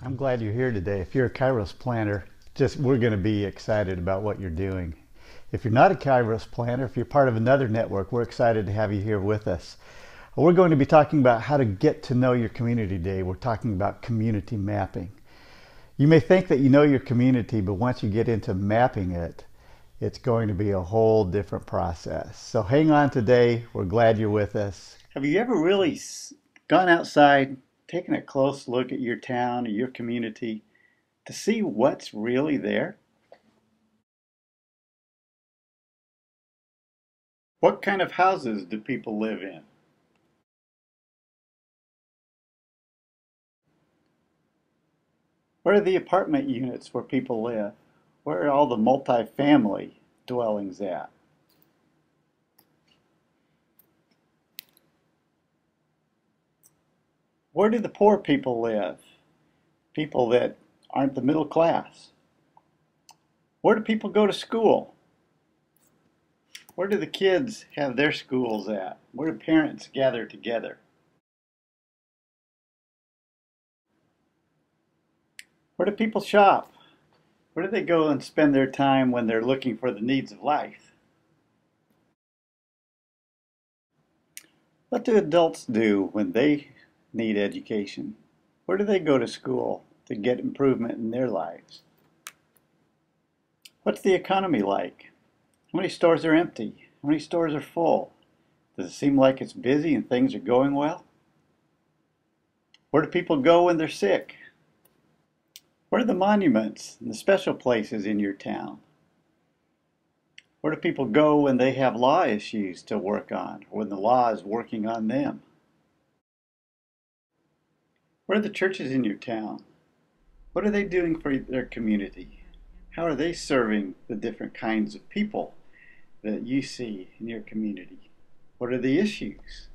I'm glad you're here today. If you're a Kairos planner, we're going to be excited about what you're doing. If you're not a Kairos planner, if you're part of another network, we're excited to have you here with us. We're going to be talking about how to get to know your community today. We're talking about community mapping. You may think that you know your community, but once you get into mapping it, it's going to be a whole different process. So hang on today. We're glad you're with us. Have you ever really gone outside, taken a close look at your town or your community to see what's really there? What kind of houses do people live in? Where are the apartment units where people live? Where are all the multi-family dwellings at? Where do the poor people live? People that aren't the middle class. Where do people go to school? Where do the kids have their schools at? Where do parents gather together? Where do people shop? Where do they go and spend their time when they're looking for the needs of life? What do adults do when they need education? Where do they go to school to get improvement in their lives? What's the economy like? How many stores are empty? How many stores are full? Does it seem like it's busy and things are going well? Where do people go when they're sick? Where are the monuments and the special places in your town? Where do people go when they have law issues to work on, or when the law is working on them? Where are the churches in your town? What are they doing for their community? How are they serving the different kinds of people that you see in your community? What are the issues?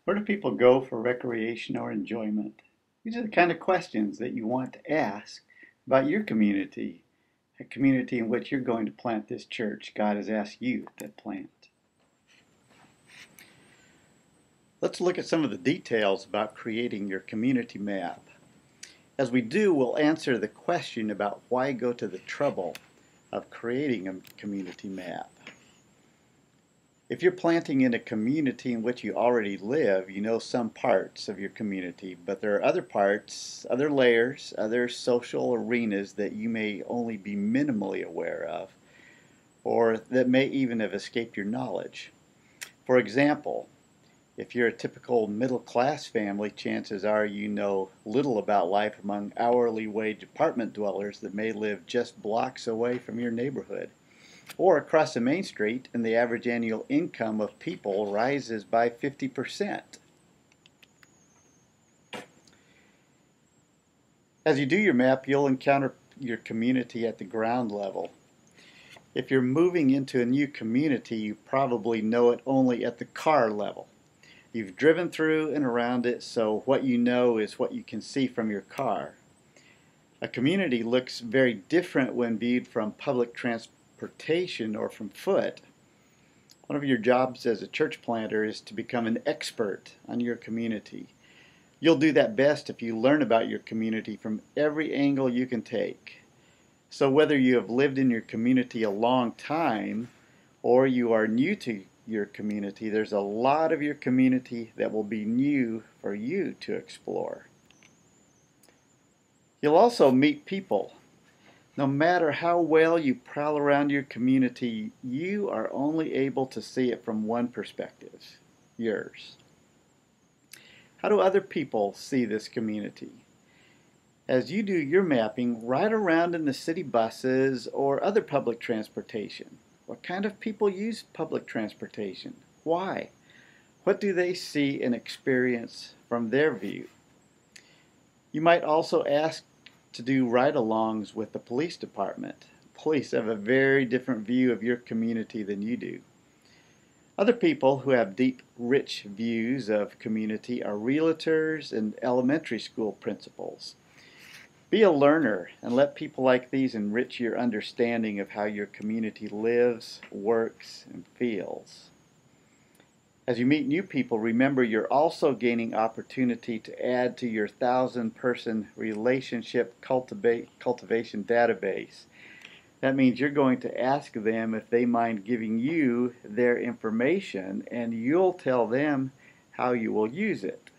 Where do people go for recreation or enjoyment? These are the kind of questions that you want to ask about your community, a community in which you're going to plant this church God has asked you to plant. Let's look at some of the details about creating your community map. As we do, we'll answer the question about why go to the trouble of creating a community map. If you're planting in a community in which you already live, you know some parts of your community, but there are other parts, other layers, other social arenas that you may only be minimally aware of, or that may even have escaped your knowledge. For example, if you're a typical middle-class family, chances are you know little about life among hourly wage apartment dwellers that may live just blocks away from your neighborhood. Or across the main street, and the average annual income of people rises by 50%. As you do your map, you'll encounter your community at the ground level. If you're moving into a new community, you probably know it only at the car level. You've driven through and around it, so what you know is what you can see from your car. A community looks very different when viewed from public transportation or from foot. One of your jobs as a church planter is to become an expert on your community. You'll do that best if you learn about your community from every angle you can take. So whether you have lived in your community a long time or you are new to your community, there's a lot of your community that will be new for you to explore. You'll also meet people. No matter how well you prowl around your community, you are only able to see it from one perspective, yours. How do other people see this community? As you do your mapping, ride around in the city buses or other public transportation. What kind of people use public transportation? Why? What do they see and experience from their view? You might also ask to do ride-alongs with the police department. Police have a very different view of your community than you do. Other people who have deep, rich views of community are realtors and elementary school principals. Be a learner and let people like these enrich your understanding of how your community lives, works, and feels. As you meet new people, remember you're also gaining opportunity to add to your 1,000-person relationship cultivation database. That means you're going to ask them if they mind giving you their information, and you'll tell them how you will use it.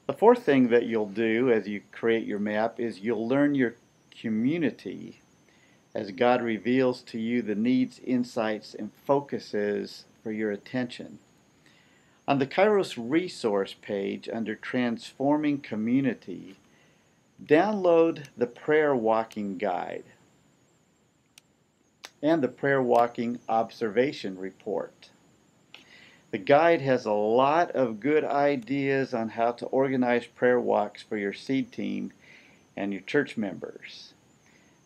The fourth thing that you'll do as you create your map is you'll learn your community as God reveals to you the needs, insights, and focuses for your attention. On the Kairos resource page under Transforming Community, download the Prayer Walking Guide and the Prayer Walking Observation Report. The guide has a lot of good ideas on how to organize prayer walks for your seed team and your church members.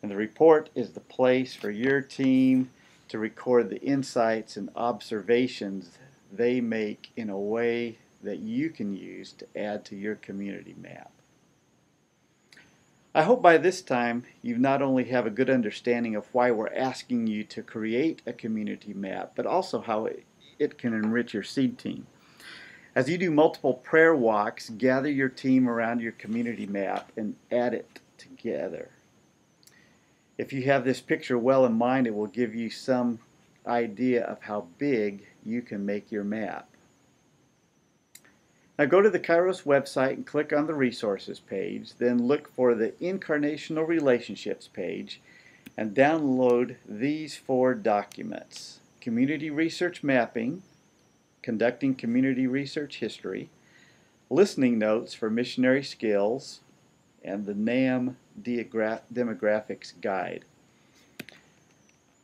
And the report is the place for your team to record the insights and observations they make in a way that you can use to add to your community map. I hope by this time you not only have a good understanding of why we're asking you to create a community map, but also how it can enrich your seed team. As you do multiple prayer walks, gather your team around your community map and add it together. If you have this picture well in mind, it will give you some idea of how big you can make your map. Now go to the Kairos website and click on the resources page, then look for the Incarnational Relationships page and download these 4 documents: Community Research Mapping, Conducting Community Research History, Listening Notes for Missionary Skills, and the NAM Demographics Guide.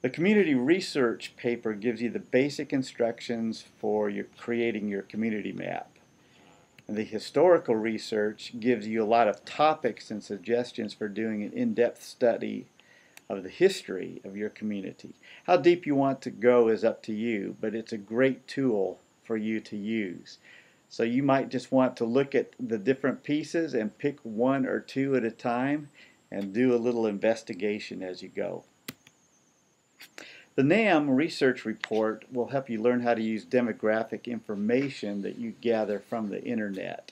The community research paper gives you the basic instructions for creating your community map. And the historical research gives you a lot of topics and suggestions for doing an in-depth study of the history of your community. How deep you want to go is up to you, but it's a great tool for you to use. So you might just want to look at the different pieces and pick 1 or 2 at a time and do a little investigation as you go. The NAM research report will help you learn how to use demographic information that you gather from the internet.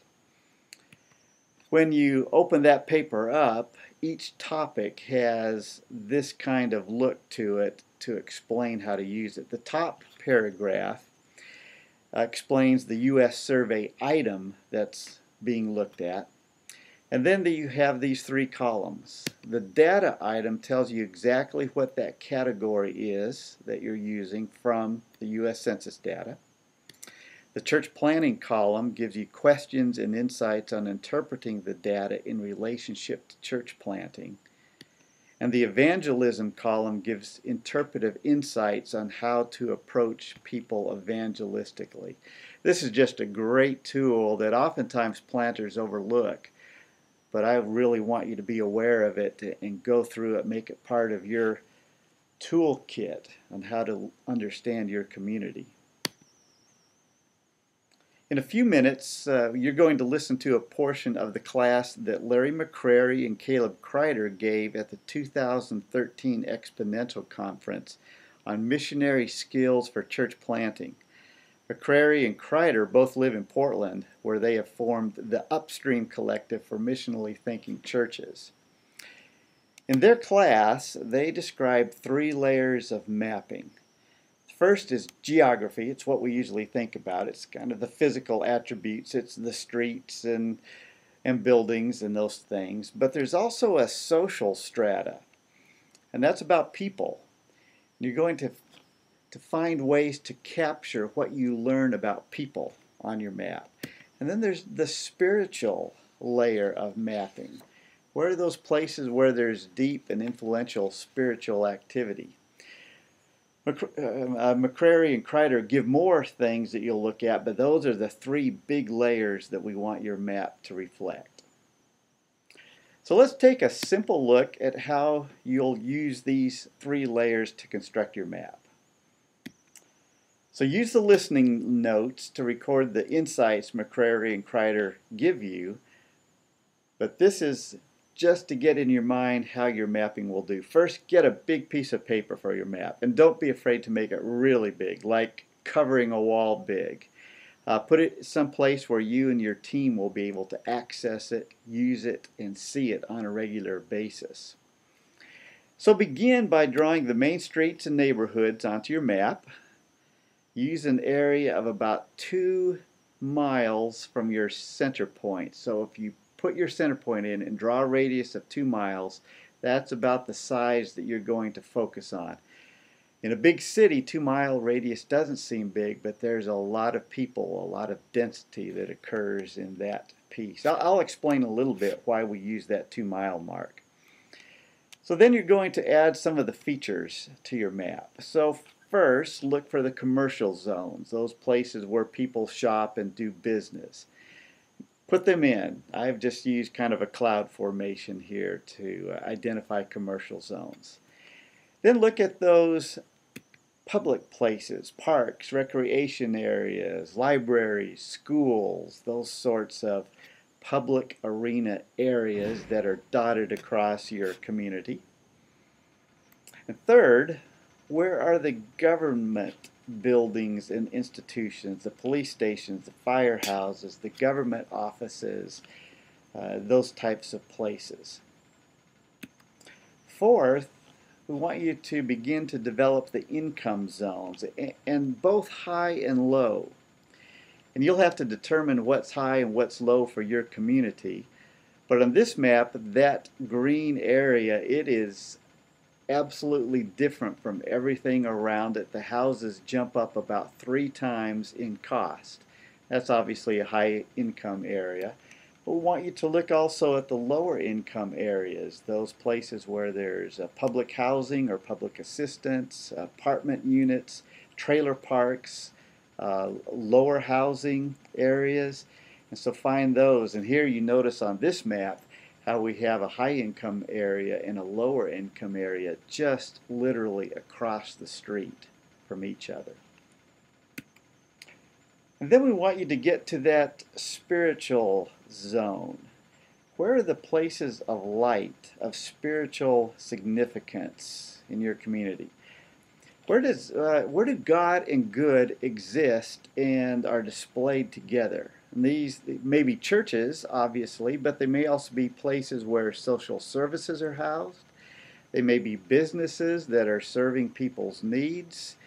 When you open that paper up, each topic has this kind of look to it to explain how to use it. The top paragraph explains the U.S. survey item that's being looked at. And then you have these 3 columns. The data item tells you exactly what that category is that you're using from the U.S. Census data. The church planning column gives you questions and insights on interpreting the data in relationship to church planting. And the evangelism column gives interpretive insights on how to approach people evangelistically. This is just a great tool that oftentimes planters overlook, but I really want you to be aware of it and go through it, make it part of your toolkit on how to understand your community. In a few minutes, you're going to listen to a portion of the class that Larry McCrary and Caleb Kreider gave at the 2013 Exponential Conference on Missionary Skills for Church Planting. McCrary and Kreider both live in Portland, where they have formed the Upstream Collective for missionally thinking churches. In their class, they described 3 layers of mapping. First is geography. It's what we usually think about. It's kind of the physical attributes. It's the streets and buildings and those things. But there's also a social strata, and that's about people. You're going to find ways to capture what you learn about people on your map. And then there's the spiritual layer of mapping. Where are those places where there's deep and influential spiritual activity? McCrary and Kreider give more things that you'll look at, but those are the 3 big layers that we want your map to reflect. So let's take a simple look at how you'll use these 3 layers to construct your map. So use the listening notes to record the insights McCrary and Kreider give you, but this is just to get in your mind how your mapping will do. First, get a big piece of paper for your map, and don't be afraid to make it really big, like covering a wall big. Put it someplace where you and your team will be able to access it, use it, and see it on a regular basis. So begin by drawing the main streets and neighborhoods onto your map. Use an area of about 2 miles from your center point. So if you put your center point in and draw a radius of 2 miles, that's about the size that you're going to focus on. In a big city, 2-mile radius doesn't seem big, but there's a lot of people, a lot of density that occurs in that piece. I'll explain a little bit why we use that 2-mile mark. So then you're going to add some of the features to your map. So first, look for the commercial zones, those places where people shop and do business. Put them in. I've just used kind of a cloud formation here to identify commercial zones. Then look at those public places, parks, recreation areas, libraries, schools, those sorts of public arena areas that are dotted across your community. And third, where are the government buildings and institutions, the police stations, the firehouses, the government offices, those types of places. Fourth, we want you to begin to develop the income zones, and both high and low. And you'll have to determine what's high and what's low for your community. But on this map, that green area, it is absolutely different from everything around it. The houses jump up about 3 times in cost. That's obviously a high income area. But we want you to look also at the lower income areas, those places where there's public housing or public assistance, apartment units, trailer parks, lower housing areas. And so find those. And here you notice on this map how we have a high income area and a lower income area just literally across the street from each other. And then we want you to get to that spiritual zone. Where are the places of light, of spiritual significance in your community? Where do God and good exist and are displayed together? And these may be churches, obviously, but they may also be places where social services are housed. They may be businesses that are serving people's needs.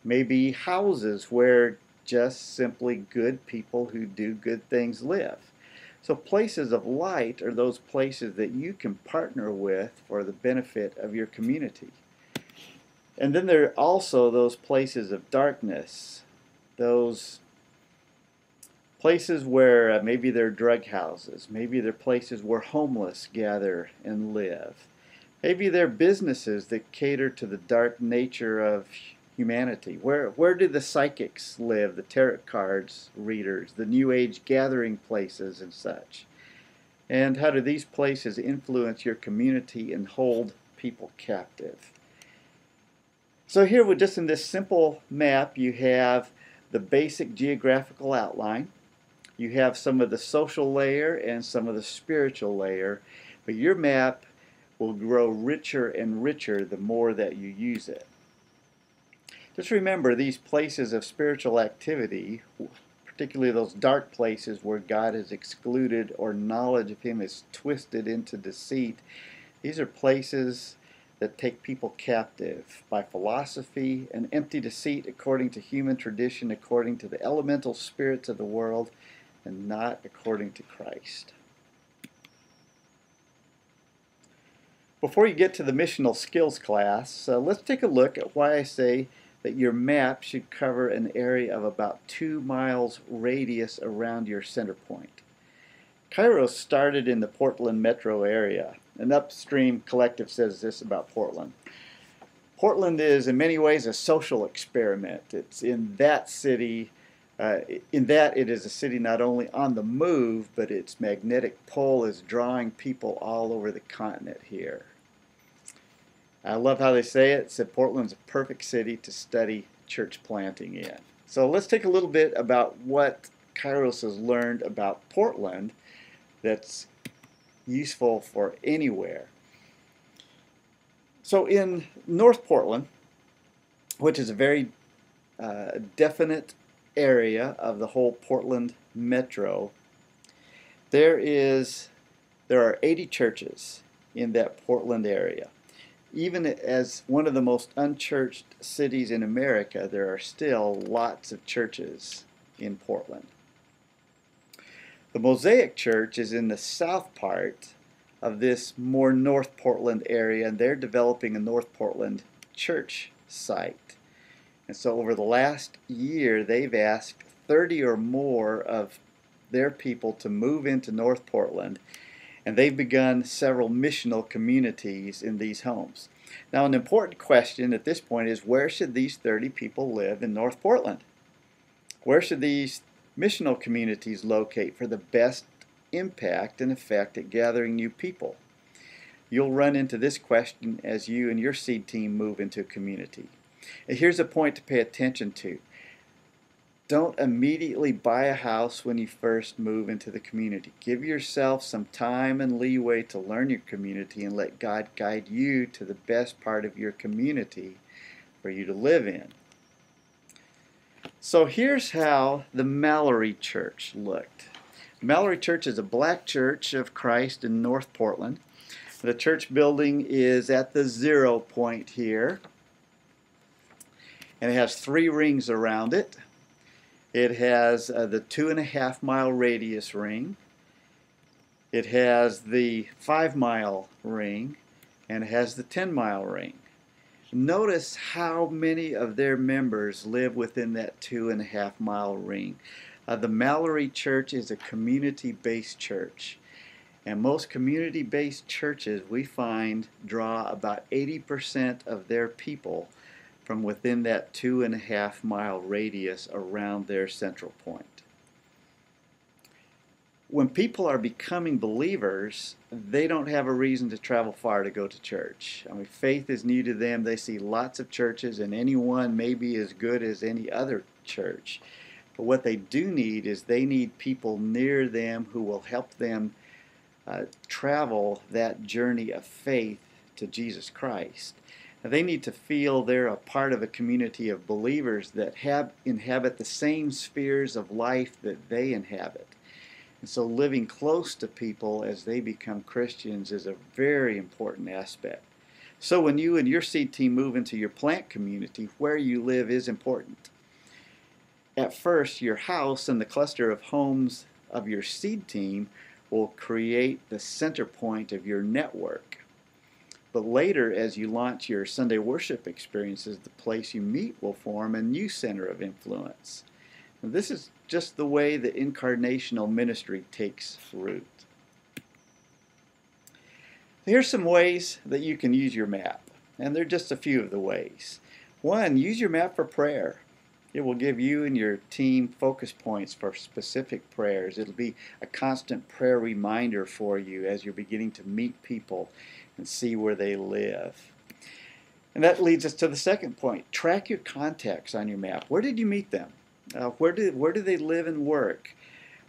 Maybe houses where just simply good people who do good things live. So places of light are those places that you can partner with for the benefit of your community. And then there are also those places of darkness, those places where maybe they're drug houses, maybe they're places where homeless gather and live. Maybe they're businesses that cater to the dark nature of humanity. Where do the psychics live, the tarot cards readers, the New Age gathering places and such? And how do these places influence your community and hold people captive? So here, just in this simple map, you have the basic geographical outline. You have some of the social layer and some of the spiritual layer, but your map will grow richer and richer the more that you use it. Just remember, these places of spiritual activity, particularly those dark places where God is excluded or knowledge of Him is twisted into deceit, these are places that take people captive by philosophy and empty deceit according to human tradition, according to the elemental spirits of the world, and not according to Christ. Before you get to the missional skills class, let's take a look at why I say that your map should cover an area of about 2 miles radius around your center point. Kairos started in the Portland metro area. An upstream collective says this about Portland. Portland is in many ways a social experiment. It's in that city, in that it is a city not only on the move, but its magnetic pole is drawing people all over the continent here. I love how they say it. It said Portland's a perfect city to study church planting in. So let's take a little bit about what Kairos has learned about Portland that's useful for anywhere. So in North Portland, which is a very definite area of the whole Portland metro, there are 80 churches in that Portland area. Even as one of the most unchurched cities in America, there are still lots of churches in Portland. The Mosaic Church is in the south part of this more North Portland area, and they're developing a North Portland church site. And so over the last year, they've asked 30 or more of their people to move into North Portland, and they've begun several missional communities in these homes. Now, an important question at this point is, where should these 30 people live in North Portland? Where should these missional communities locate for the best impact and effect at gathering new people? You'll run into this question as you and your seed team move into a community. And here's a point to pay attention to. Don't immediately buy a house when you first move into the community. Give yourself some time and leeway to learn your community and let God guide you to the best part of your community for you to live in. So here's how the Mallory Church looked. Mallory Church is a black church of Christ in North Portland. The church building is at the 0 point here, and it has 3 rings around it. It has the 2.5-mile radius ring. It has the 5-mile ring, and it has the 10-mile ring. Notice how many of their members live within that 2.5-mile ring. The Mallory Church is a community-based church. And most community-based churches, we find, draw about 80% of their people from within that 2.5-mile radius around their central point. When people are becoming believers, they don't have a reason to travel far to go to church. I mean, faith is new to them. They see lots of churches, and any one may be as good as any other church. But what they do need is they need people near them who will help them travel that journey of faith to Jesus Christ. Now, they need to feel they're a part of a community of believers that inhabit the same spheres of life that they inhabit. And so living close to people as they become Christians is a very important aspect. So when you and your seed team move into your plant community, where you live is important. At first, your house and the cluster of homes of your seed team will create the center point of your network. But later, as you launch your Sunday worship experiences, the place you meet will form a new center of influence. And this is just the way the incarnational ministry takes root. Here's some ways that you can use your map, and they're just a few of the ways. 1, use your map for prayer. It will give you and your team focus points for specific prayers. It'll be a constant prayer reminder for you as you're beginning to meet people and see where they live. And that leads us to the second point. Track your contacts on your map. Where did you meet them? Where do they live and work?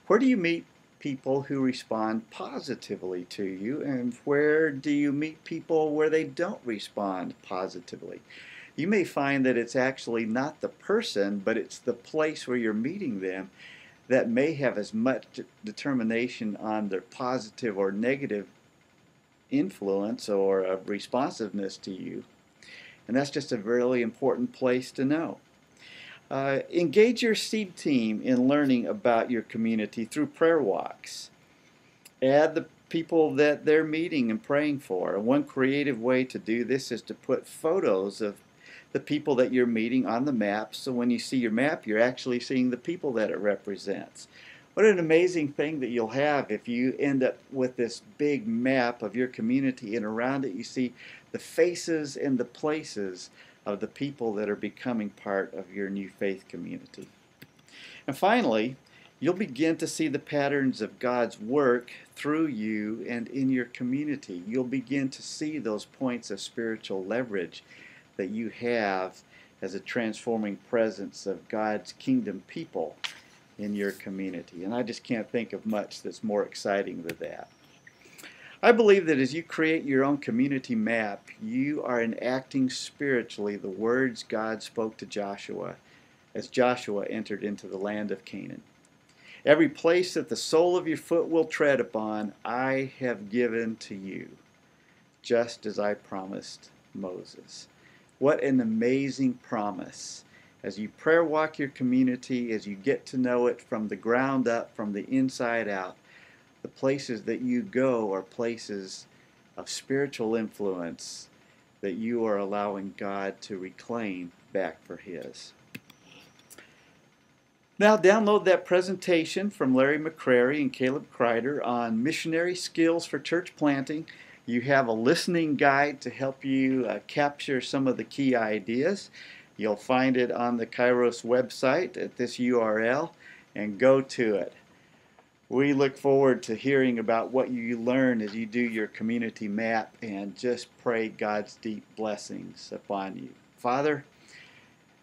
Where do you meet people who respond positively to you? And where do you meet people where they don't respond positively? You may find that it's actually not the person, but it's the place where you're meeting them that may have as much determination on their positive or negative influence or responsiveness to you. And that's just a really important place to know. Engage your seed team in learning about your community through prayer walks. Add the people that they're meeting and praying for. And one creative way to do this is to put photos of the people that you're meeting on the map, so when you see your map, you're actually seeing the people that it represents. What an amazing thing that you'll have if you end up with this big map of your community, and around it you see the faces and the places of the people that are becoming part of your new faith community. And finally, you'll begin to see the patterns of God's work through you and in your community. You'll begin to see those points of spiritual leverage that you have as a transforming presence of God's kingdom people in your community. And I just can't think of much that's more exciting than that. I believe that as you create your own community map, you are enacting spiritually the words God spoke to Joshua as Joshua entered into the land of Canaan. Every place that the sole of your foot will tread upon, I have given to you, just as I promised Moses. What an amazing promise. As you prayer walk your community, as you get to know it from the ground up, from the inside out, the places that you go are places of spiritual influence that you are allowing God to reclaim back for His. Now download that presentation from Larry McCrary and Caleb Kreider on missionary skills for church planting. You have a listening guide to help you capture some of the key ideas. You'll find it on the Kairos website at this URL, and go to it. We look forward to hearing about what you learn as you do your community map, and just pray God's deep blessings upon you. Father,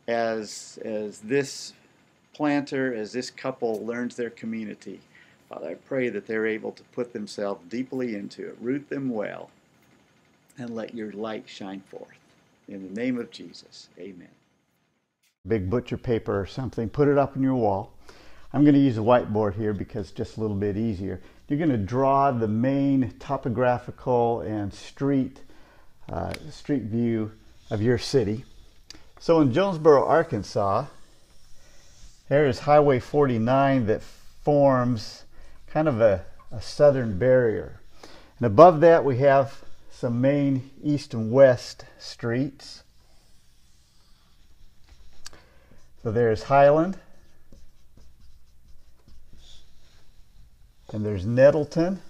as this planter, as this couple learns their community, Father, I pray that they're able to put themselves deeply into it, root them well, and let your light shine forth. In the name of Jesus, amen. Big butcher paper or something, put it up on your wall. I'm going to use a whiteboard here because it's just a little bit easier. You're going to draw the main topographical and street view of your city. So in Jonesboro, Arkansas, there is Highway 49 that forms kind of a southern barrier. And above that we have some main east and west streets. So there's Highland, and there's Nettleton.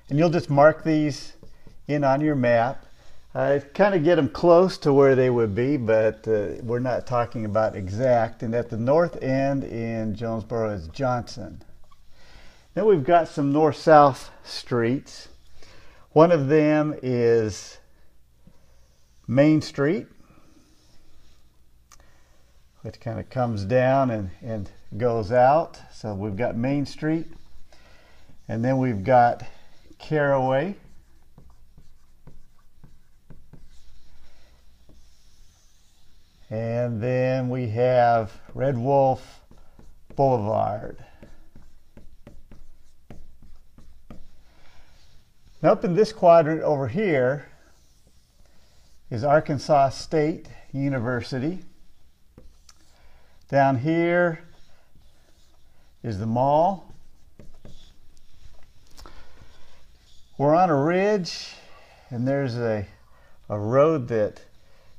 And you'll just mark these in on your map. Kind of get them close to where they would be, but we're not talking about exact. And at the north end in Jonesboro is Johnson. Then we've got some north-south streets. One of them is Main Street, which kind of comes down and goes out. So we've got Main Street, and then we've got Caraway, and then we have Red Wolf Boulevard. Now up in this quadrant over here is Arkansas State University. Down here is the mall. We're on a ridge, and there's a road that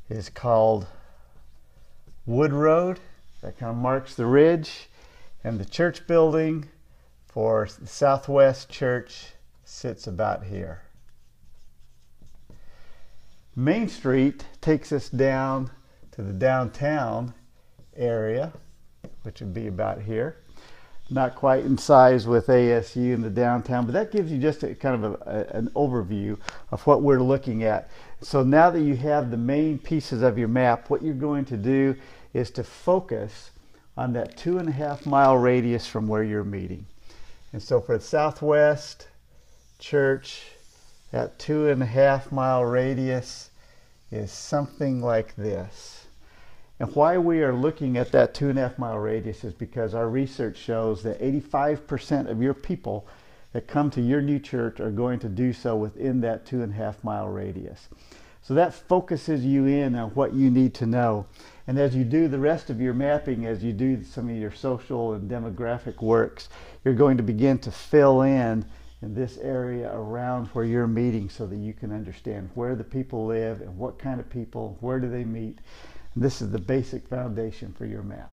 is called Wood Road that kind of marks the ridge, and the church building for the Southwest Church sits about here. Main Street takes us down to the downtown area, which would be about here. Not quite in size with ASU in the downtown, but that gives you just a kind of an overview of what we're looking at. So now that you have the main pieces of your map, what you're going to do is to focus on that 2.5 mile radius from where you're meeting. And so for the Southwest Church, that 2.5 mile radius is something like this. And why we are looking at that 2.5 mile radius is because our research shows that 85% of your people that come to your new church are going to do so within that 2.5 mile radius. So that focuses you in on what you need to know. And as you do the rest of your mapping, as you do some of your social and demographic works, you're going to begin to fill in this area around where you're meeting so that you can understand where the people live and what kind of people, where do they meet. And this is the basic foundation for your map.